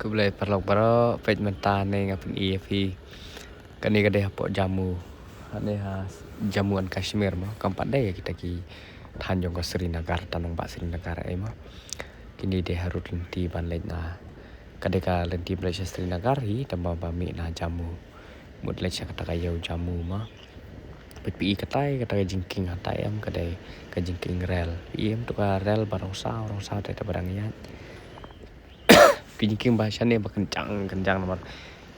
Aku boleh perlu page mentan ni ngapin EFP. Kani kadai hapok jamu. Ane jamuan Kashmir mah kampat dai kita ki Tanjung ke Srinagar tanong Pak Srinagar ai mah. Kini dia harus lenti ban lej na. Kadai ka lenti Malaysia Srinagar hi tambah bami na jamu. Mut lej kata kayau jamu mah. PPI katai jingking hatai am kadai ka jingking rel. Iem tu ka rel barang sao tai barang yat. Kijingking bahasa ni kencang nomor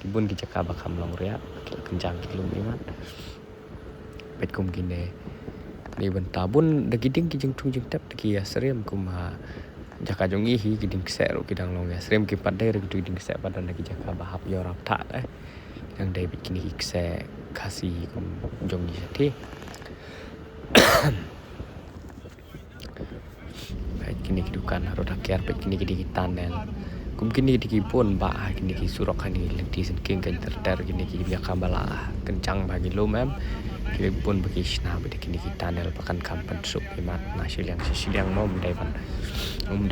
kibun kijaka bakam long ria kencang kilum iman pet kum kine ni bentabun da giding kijing tung jing tap ki asrem kum ha jaka jongi hi giding kse ro kidang long asrem ki padai ro giding kse padan ki jaka bahap yo rap ta yang dai bit kini kse kasi kum jongi sati pet kini kidukan ro dakiar pet kini gidi tanel kum kini di pun ba kini ki surok kani lenti senking kan terter kini ki biak bala kencang bagi lo mem kini pun bagi sna bagi kini ki tanel pakan kampan sup imat na siliang mom dai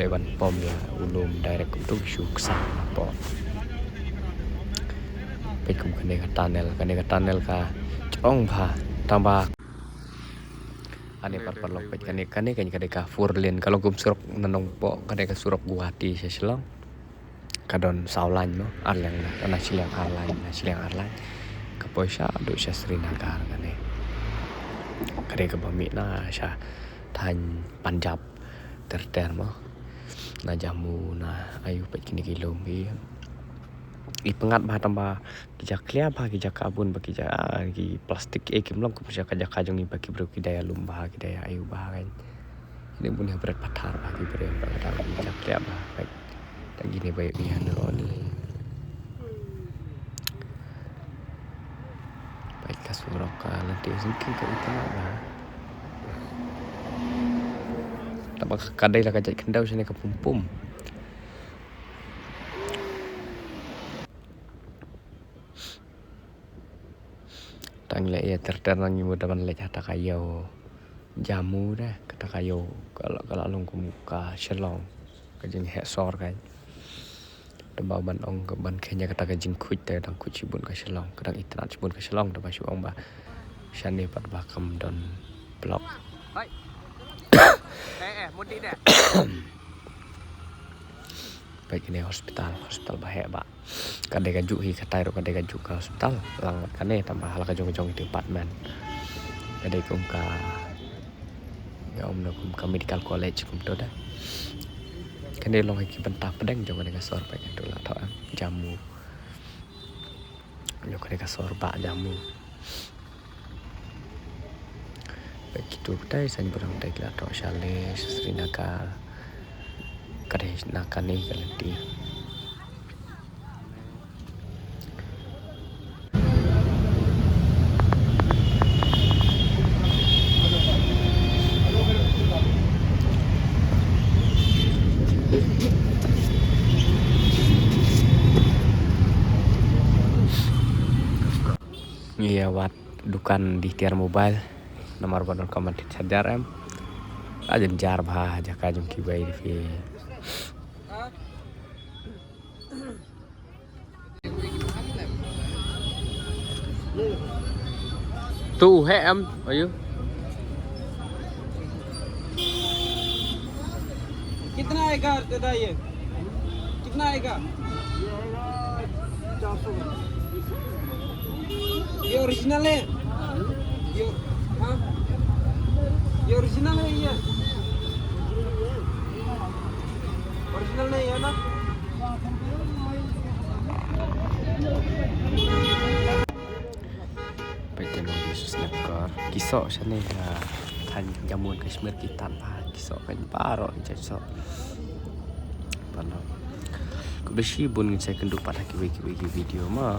ban pom ya ulum direct untuk suksa apa pekum kini ka tanel ka chong ba tambah ane parlok pet kani ka furlin kalau kum surok nanong po kani ka surok Guwahati seselong kadon saulan no arlang na siliang arlan kapoisa do sya Srinagar kane kare ka bami na sya tan Punjab ter mo na jamu na ayu pet kini kilom bi I pengat bah tambah kijak klia bah kijak kabun bah kijak ki plastik kim long ku sya ka jong ni bagi bro kidaya lumbah kidaya ayu bah kan ini pun berat patar bagi bro kijak klia bah tak gini baik ni anu ni. Baik kasurok ka nanti singking ke itu lah. Tambah kadai lah kajat kendau sini ke pum. Tang le ya terterang ibu dapat le kata kayau jamu dah kata kayau kalau long ke muka selong kajing hesor kan. Tembau ban ong ke ban kenya kata ka jingkuit te dang ku cibun ka selong kadang itrat cibun ka selong da basu ong ba syane pat bakam don blok hai mudik dah baik ini hospital bahaya ba kadai kaju hi katai ro kadai kaju ka hospital lang kane tambah hala ka jong di department kadai kum ka ya om kum ka medical college kum to dah kene long ki bentah pedang jong ka sor pa tu la tho jamu yo ka sor ba jamu begitu dai san burang dai la tho Shale Srinagar kadai nakani kalenti Iya wat dukan di tiar mobile nomor badon komen di sadar em ajen jar bah jaka jum ki bai fi tu he em ayo कितना आएगा दादा कितना आएगा ये ओरिजिनल है ये हाँ ये ओरिजिनल है ये ओरिजिनल नहीं है ना Baik di Snapchat kisok sana tan jamuan Kashmir kita bah kisok kan paro kisok pano ku besi bun saya kenduk pada ki video mah